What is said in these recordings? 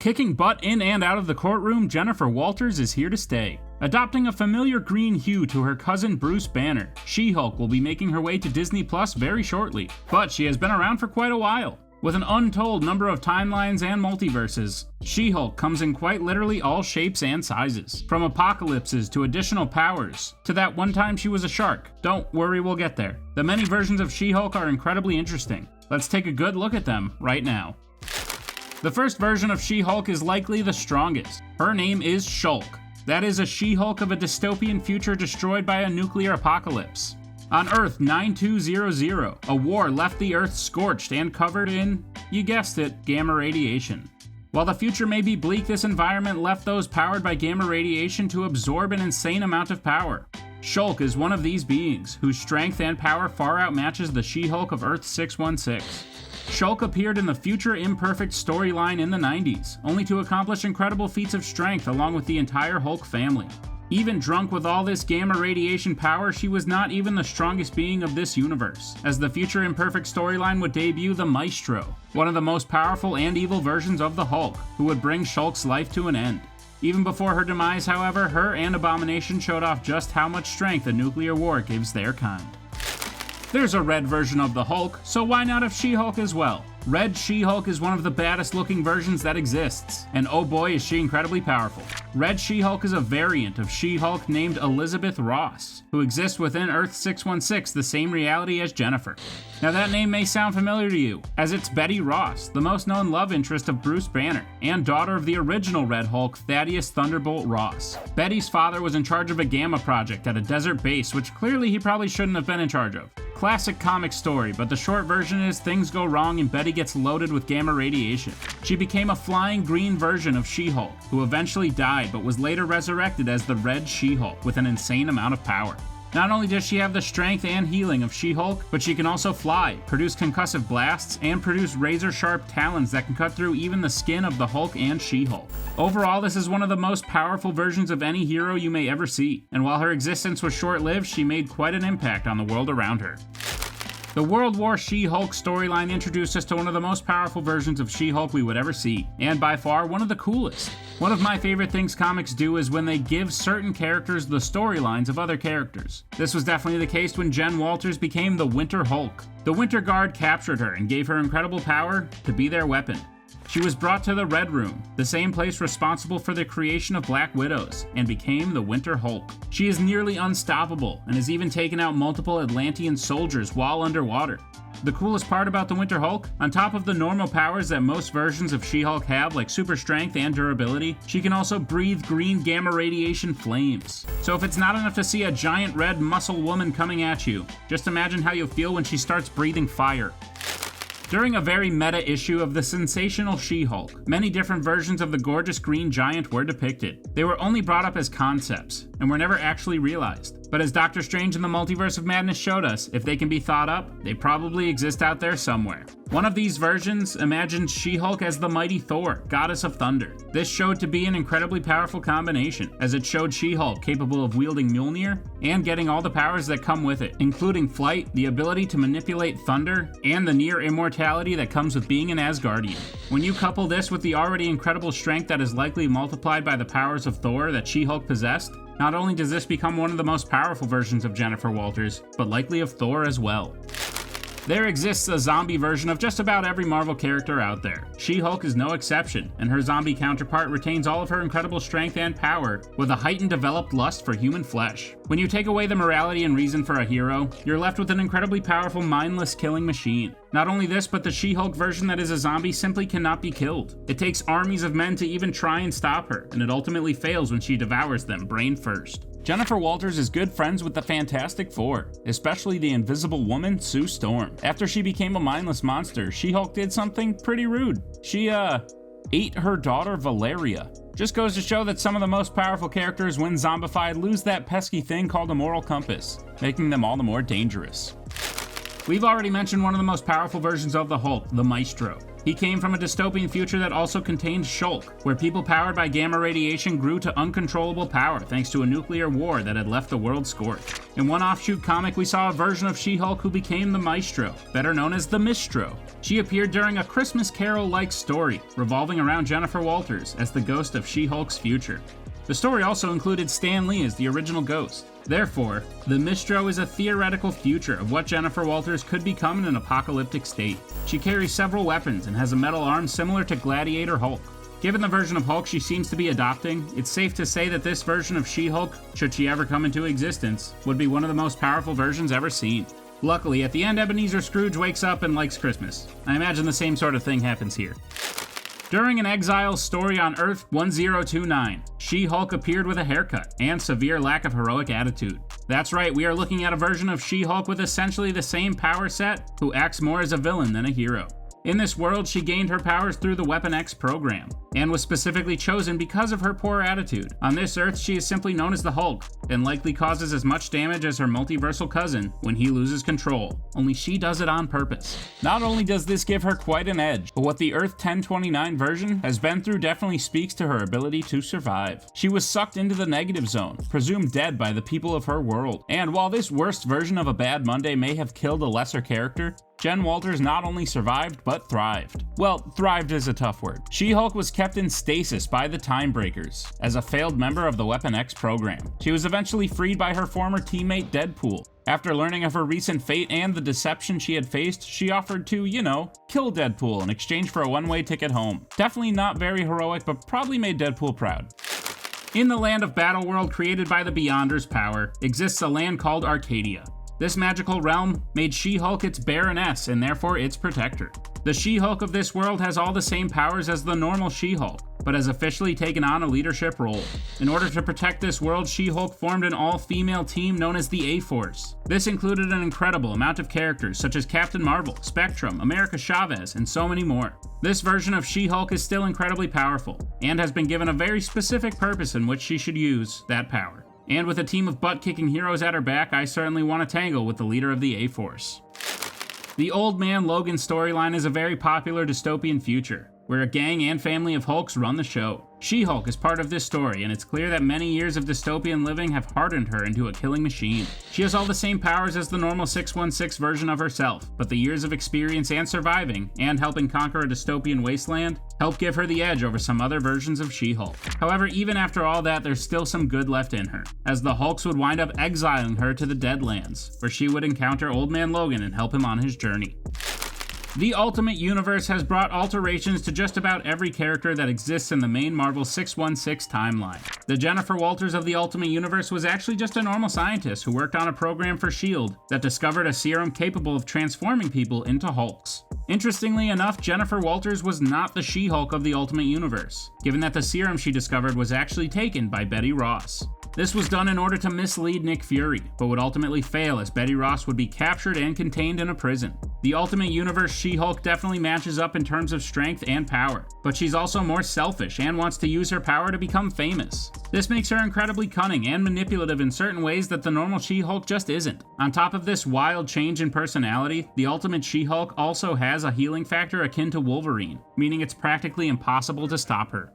Kicking butt in and out of the courtroom, Jennifer Walters is here to stay. Adopting a familiar green hue to her cousin Bruce Banner, She-Hulk will be making her way to Disney Plus very shortly, but she has been around for quite a while. With an untold number of timelines and multiverses, She-Hulk comes in quite literally all shapes and sizes. From apocalypses to additional powers, to that one time she was a shark. Don't worry, we'll get there. The many versions of She-Hulk are incredibly interesting. Let's take a good look at them right now. The first version of She-Hulk is likely the strongest. Her name is Shulk. That is a She-Hulk of a dystopian future destroyed by a nuclear apocalypse. On Earth 9200, a war left the Earth scorched and covered in, you guessed it, gamma radiation. While the future may be bleak, this environment left those powered by gamma radiation to absorb an insane amount of power. Shulk is one of these beings, whose strength and power far outmatches the She-Hulk of Earth 616. Shulk appeared in the Future Imperfect storyline in the 90s, only to accomplish incredible feats of strength along with the entire Hulk family. Even drunk with all this gamma radiation power, she was not even the strongest being of this universe, as the Future Imperfect storyline would debut the Misstro, one of the most powerful and evil versions of the Hulk, who would bring Shulk's life to an end. Even before her demise, however, her and Abomination showed off just how much strength a nuclear war gives their kind. There's a red version of the Hulk, so why not of She-Hulk as well? Red She-Hulk is one of the baddest looking versions that exists, and oh boy is she incredibly powerful. Red She-Hulk is a variant of She-Hulk named Elizabeth Ross, who exists within Earth 616, the same reality as Jennifer. Now that name may sound familiar to you, as it's Betty Ross, the most known love interest of Bruce Banner, and daughter of the original Red Hulk, Thaddeus Thunderbolt Ross. Betty's father was in charge of a Gamma project at a desert base, which clearly he probably shouldn't have been in charge of. Classic comic story, but the short version is things go wrong and Betty gets loaded with gamma radiation. She became a flying green version of She-Hulk, who eventually died but was later resurrected as the Red She-Hulk with an insane amount of power. Not only does she have the strength and healing of She-Hulk, but she can also fly, produce concussive blasts, and produce razor-sharp talons that can cut through even the skin of the Hulk and She-Hulk. Overall, this is one of the most powerful versions of any hero you may ever see, and while her existence was short-lived, she made quite an impact on the world around her. The World War She-Hulk storyline introduced us to one of the most powerful versions of She-Hulk we would ever see, and by far one of the coolest. One of my favorite things comics do is when they give certain characters the storylines of other characters. This was definitely the case when Jen Walters became the Winter Hulk. The Winter Guard captured her and gave her incredible power to be their weapon. She was brought to the Red Room, the same place responsible for the creation of Black Widows, and became the Winter Hulk. She is nearly unstoppable, and has even taken out multiple Atlantean soldiers while underwater. The coolest part about the Winter Hulk, on top of the normal powers that most versions of She-Hulk have, like super strength and durability, she can also breathe green gamma radiation flames. So if it's not enough to see a giant red muscle woman coming at you, just imagine how you'll feel when she starts breathing fire. During a very meta issue of the sensational She-Hulk, many different versions of the gorgeous green giant were depicted. They were only brought up as concepts, and were never actually realized. But as Doctor Strange in the Multiverse of Madness showed us, if they can be thought up, they probably exist out there somewhere. One of these versions imagined She-Hulk as the mighty Thor, goddess of thunder. This showed to be an incredibly powerful combination, as it showed She-Hulk capable of wielding Mjolnir and getting all the powers that come with it, including flight, the ability to manipulate thunder, and the near immortality that comes with being an Asgardian. When you couple this with the already incredible strength that is likely multiplied by the powers of Thor that She-Hulk possessed, not only does this become one of the most powerful versions of Jennifer Walters, but likely of Thor as well. There exists a zombie version of just about every Marvel character out there. She-Hulk is no exception, and her zombie counterpart retains all of her incredible strength and power, with a heightened developed lust for human flesh. When you take away the morality and reason for a hero, you're left with an incredibly powerful mindless killing machine. Not only this, but the She-Hulk version that is a zombie simply cannot be killed. It takes armies of men to even try and stop her, and it ultimately fails when she devours them brain first. Jennifer Walters is good friends with the Fantastic Four, especially the Invisible Woman, Sue Storm. After she became a mindless monster, She-Hulk did something pretty rude. She, ate her daughter Valeria. Just goes to show that some of the most powerful characters when zombified lose that pesky thing called a moral compass, making them all the more dangerous. We've already mentioned one of the most powerful versions of the Hulk, the Misstro. He came from a dystopian future that also contained Shulk, where people powered by gamma radiation grew to uncontrollable power thanks to a nuclear war that had left the world scorched. In one offshoot comic, we saw a version of She-Hulk who became the Maestro, better known as the Misstro. She appeared during a Christmas Carol-like story, revolving around Jennifer Walters as the ghost of She-Hulk's future. The story also included Stan Lee as the original ghost. Therefore, the Misstro is a theoretical future of what Jennifer Walters could become in an apocalyptic state. She carries several weapons and has a metal arm similar to Gladiator Hulk. Given the version of Hulk she seems to be adopting, it's safe to say that this version of She-Hulk, should she ever come into existence, would be one of the most powerful versions ever seen. Luckily, at the end, Ebenezer Scrooge wakes up and likes Christmas. I imagine the same sort of thing happens here. During an exile story on Earth 1029, She-Hulk appeared with a haircut and severe lack of heroic attitude. That's right, we are looking at a version of She-Hulk with essentially the same power set, who acts more as a villain than a hero. In this world, she gained her powers through the Weapon X program, and was specifically chosen because of her poor attitude. On this Earth, she is simply known as the Hulk, and likely causes as much damage as her multiversal cousin when he loses control, only she does it on purpose. Not only does this give her quite an edge, but what the Earth 1029 version has been through definitely speaks to her ability to survive. She was sucked into the negative zone, presumed dead by the people of her world, and while this worst version of a bad Monday may have killed a lesser character, Jen Walters not only survived, but thrived. Well, thrived is a tough word. She-Hulk was kept in stasis by the Timebreakers as a failed member of the Weapon X program. She was eventually freed by her former teammate Deadpool. After learning of her recent fate and the deception she had faced, she offered to, kill Deadpool in exchange for a one-way ticket home. Definitely not very heroic, but probably made Deadpool proud. In the land of Battleworld created by the Beyonders' power, exists a land called Arcadia. This magical realm made She-Hulk its Baroness and therefore its protector. The She-Hulk of this world has all the same powers as the normal She-Hulk, but has officially taken on a leadership role. In order to protect this world, She-Hulk formed an all-female team known as the A-Force. This included an incredible amount of characters such as Captain Marvel, Spectrum, America Chavez, and so many more. This version of She-Hulk is still incredibly powerful, and has been given a very specific purpose in which she should use that power. And with a team of butt-kicking heroes at her back, I certainly want to tangle with the leader of the A-Force. The Old Man Logan storyline is a very popular dystopian future, where a gang and family of Hulks run the show. She-Hulk is part of this story, and it's clear that many years of dystopian living have hardened her into a killing machine. She has all the same powers as the normal 616 version of herself, but the years of experience and surviving, and helping conquer a dystopian wasteland, help give her the edge over some other versions of She-Hulk. However, even after all that, there's still some good left in her, as the Hulks would wind up exiling her to the Deadlands, where she would encounter Old Man Logan and help him on his journey. The Ultimate Universe has brought alterations to just about every character that exists in the main Marvel 616 timeline. The Jennifer Walters of the Ultimate Universe was actually just a normal scientist who worked on a program for S.H.I.E.L.D. that discovered a serum capable of transforming people into Hulks. Interestingly enough, Jennifer Walters was not the She-Hulk of the Ultimate Universe, given that the serum she discovered was actually taken by Betty Ross. This was done in order to mislead Nick Fury, but would ultimately fail as Betty Ross would be captured and contained in a prison. The Ultimate Universe She-Hulk definitely matches up in terms of strength and power, but she's also more selfish and wants to use her power to become famous. This makes her incredibly cunning and manipulative in certain ways that the normal She-Hulk just isn't. On top of this wild change in personality, the Ultimate She-Hulk also has a healing factor akin to Wolverine, meaning it's practically impossible to stop her.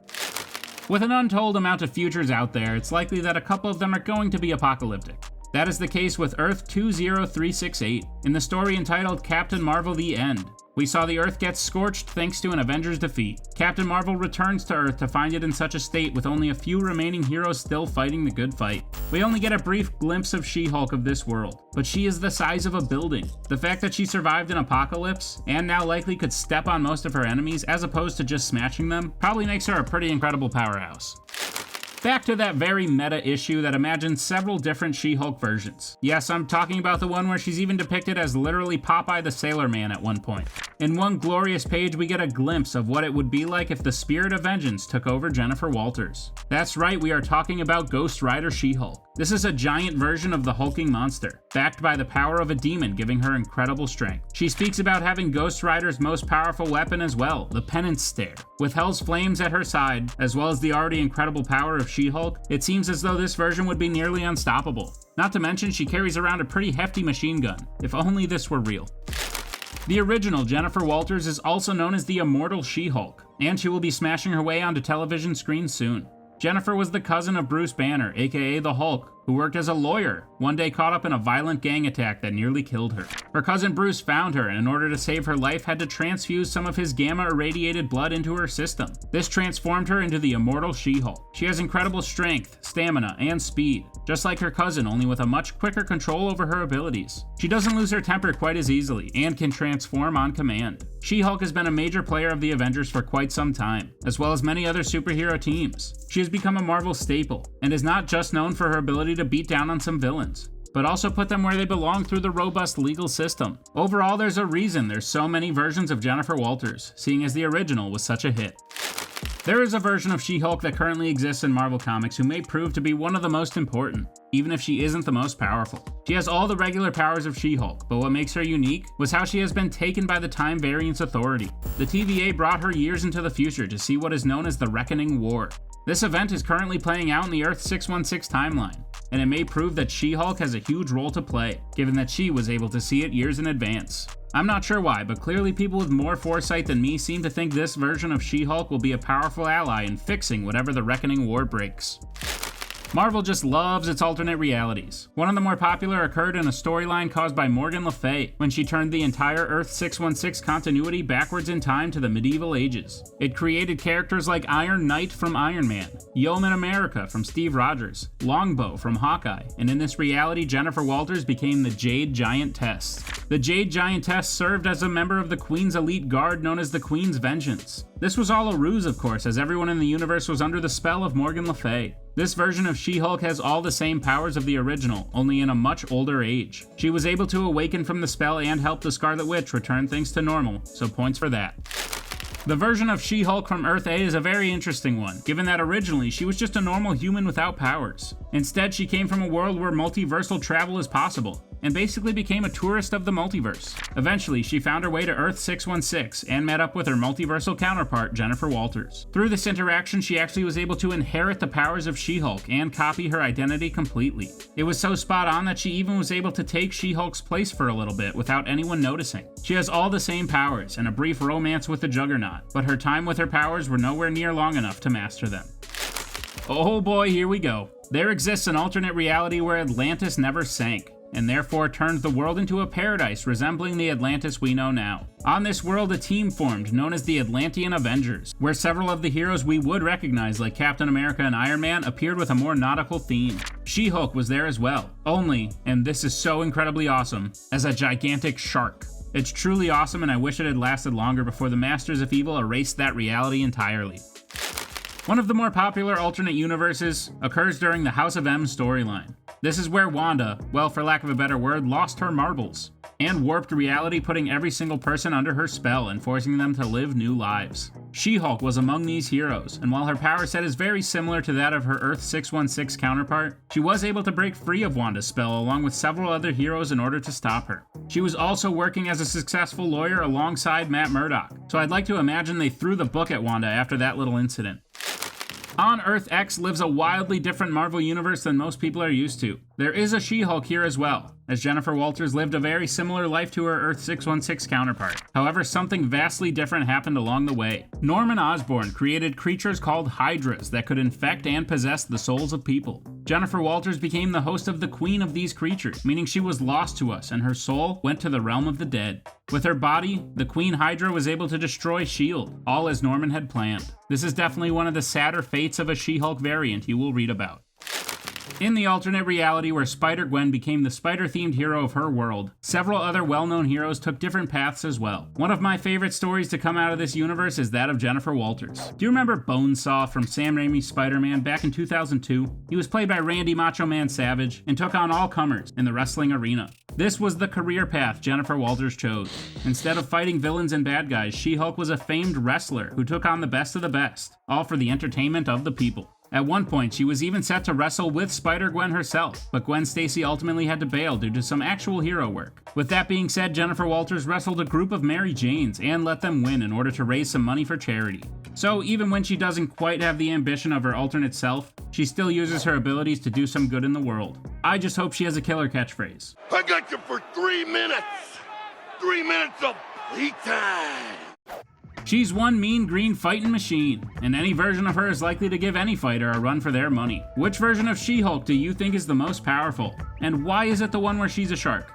With an untold amount of futures out there, it's likely that a couple of them are going to be apocalyptic. That is the case with Earth 20368, in the story entitled Captain Marvel: The End. We saw the Earth get scorched thanks to an Avengers defeat. Captain Marvel returns to Earth to find it in such a state with only a few remaining heroes still fighting the good fight. We only get a brief glimpse of She-Hulk of this world, but she is the size of a building. The fact that she survived an apocalypse, and now likely could step on most of her enemies as opposed to just smashing them, probably makes her a pretty incredible powerhouse. Back to that very meta issue that imagines several different She-Hulk versions. Yes, I'm talking about the one where she's even depicted as literally Popeye the Sailor Man at one point. In one glorious page, we get a glimpse of what it would be like if the Spirit of Vengeance took over Jennifer Walters. That's right, we are talking about Ghost Rider She-Hulk. This is a giant version of the hulking monster, backed by the power of a demon giving her incredible strength. She speaks about having Ghost Rider's most powerful weapon as well, the Penance Stare. With Hell's Flames at her side, as well as the already incredible power of She-Hulk, it seems as though this version would be nearly unstoppable. Not to mention, she carries around a pretty hefty machine gun. If only this were real. The original Jennifer Walters is also known as the Immortal She-Hulk, and she will be smashing her way onto television screens soon. Jennifer was the cousin of Bruce Banner, aka the Hulk, who worked as a lawyer, one day caught up in a violent gang attack that nearly killed her. Her cousin Bruce found her and in order to save her life had to transfuse some of his gamma-irradiated blood into her system. This transformed her into the Immortal She-Hulk. She has incredible strength, stamina, and speed, just like her cousin, only with a much quicker control over her abilities. She doesn't lose her temper quite as easily, and can transform on command. She-Hulk has been a major player of the Avengers for quite some time, as well as many other superhero teams. She has become a Marvel staple, and is not just known for her ability to beat down on some villains, but also put them where they belong through the robust legal system. Overall, there's a reason there's so many versions of Jennifer Walters, seeing as the original was such a hit. There is a version of She-Hulk that currently exists in Marvel Comics who may prove to be one of the most important, even if she isn't the most powerful. She has all the regular powers of She-Hulk, but what makes her unique was how she has been taken by the Time Variance Authority. The TVA brought her years into the future to see what is known as the Reckoning War. This event is currently playing out in the Earth 616 timeline, and it may prove that She-Hulk has a huge role to play, given that she was able to see it years in advance. I'm not sure why, but clearly people with more foresight than me seem to think this version of She-Hulk will be a powerful ally in fixing whatever the Reckoning War breaks. Marvel just loves its alternate realities. One of the more popular occurred in a storyline caused by Morgan Le Fay, when she turned the entire Earth 616 continuity backwards in time to the medieval ages. It created characters like Iron Knight from Iron Man, Yeoman America from Steve Rogers, Longbow from Hawkeye, and in this reality Jennifer Walters became the Jade Giantess. The Jade Giantess served as a member of the Queen's elite guard known as the Queen's Vengeance. This was all a ruse, of course, as everyone in the universe was under the spell of Morgan Le Fay. This version of She-Hulk has all the same powers of the original, only in a much older age. She was able to awaken from the spell and help the Scarlet Witch return things to normal, so points for that. The version of She-Hulk from Earth A is a very interesting one, given that originally she was just a normal human without powers. Instead, she came from a world where multiversal travel is possible, and basically became a tourist of the multiverse. Eventually, she found her way to Earth 616 and met up with her multiversal counterpart, Jennifer Walters. Through this interaction, she actually was able to inherit the powers of She-Hulk and copy her identity completely. It was so spot on that she even was able to take She-Hulk's place for a little bit without anyone noticing. She has all the same powers and a brief romance with the Juggernaut, but her time with her powers were nowhere near long enough to master them. Oh boy, here we go. There exists an alternate reality where Atlantis never sank, and therefore turned the world into a paradise resembling the Atlantis we know now. On this world, a team formed known as the Atlantean Avengers, where several of the heroes we would recognize like Captain America and Iron Man appeared with a more nautical theme. She-Hulk was there as well, only, and this is so incredibly awesome, as a gigantic shark. It's truly awesome and I wish it had lasted longer before the Masters of Evil erased that reality entirely. One of the more popular alternate universes occurs during the House of M storyline. This is where Wanda, well for lack of a better word, lost her marbles, and warped reality, putting every single person under her spell and forcing them to live new lives. She-Hulk was among these heroes, and while her power set is very similar to that of her Earth 616 counterpart, she was able to break free of Wanda's spell along with several other heroes in order to stop her. She was also working as a successful lawyer alongside Matt Murdock, so I'd like to imagine they threw the book at Wanda after that little incident. On Earth X lives a wildly different Marvel universe than most people are used to. There is a She-Hulk here as well, as Jennifer Walters lived a very similar life to her Earth 616 counterpart. However, something vastly different happened along the way. Norman Osborn created creatures called Hydras that could infect and possess the souls of people. Jennifer Walters became the host of the queen of these creatures, meaning she was lost to us and her soul went to the realm of the dead. With her body, the Queen Hydra was able to destroy S.H.I.E.L.D., all as Norman had planned. This is definitely one of the sadder fates of a She-Hulk variant you will read about. In the alternate reality where Spider-Gwen became the spider-themed hero of her world, several other well-known heroes took different paths as well. One of my favorite stories to come out of this universe is that of Jennifer Walters. Do you remember Bonesaw from Sam Raimi's Spider-Man back in 2002? He was played by Randy Macho Man Savage and took on all comers in the wrestling arena. This was the career path Jennifer Walters chose. Instead of fighting villains and bad guys, She-Hulk was a famed wrestler who took on the best of the best, all for the entertainment of the people. At one point, she was even set to wrestle with Spider-Gwen herself, but Gwen Stacy ultimately had to bail due to some actual hero work. With that being said, Jennifer Walters wrestled a group of Mary Janes and let them win in order to raise some money for charity. So even when she doesn't quite have the ambition of her alternate self, she still uses her abilities to do some good in the world. I just hope she has a killer catchphrase. I got you for 3 minutes! 3 minutes of Leak time! She's one mean green fighting machine, and any version of her is likely to give any fighter a run for their money. Which version of She-Hulk do you think is the most powerful? And why is it the one where she's a shark?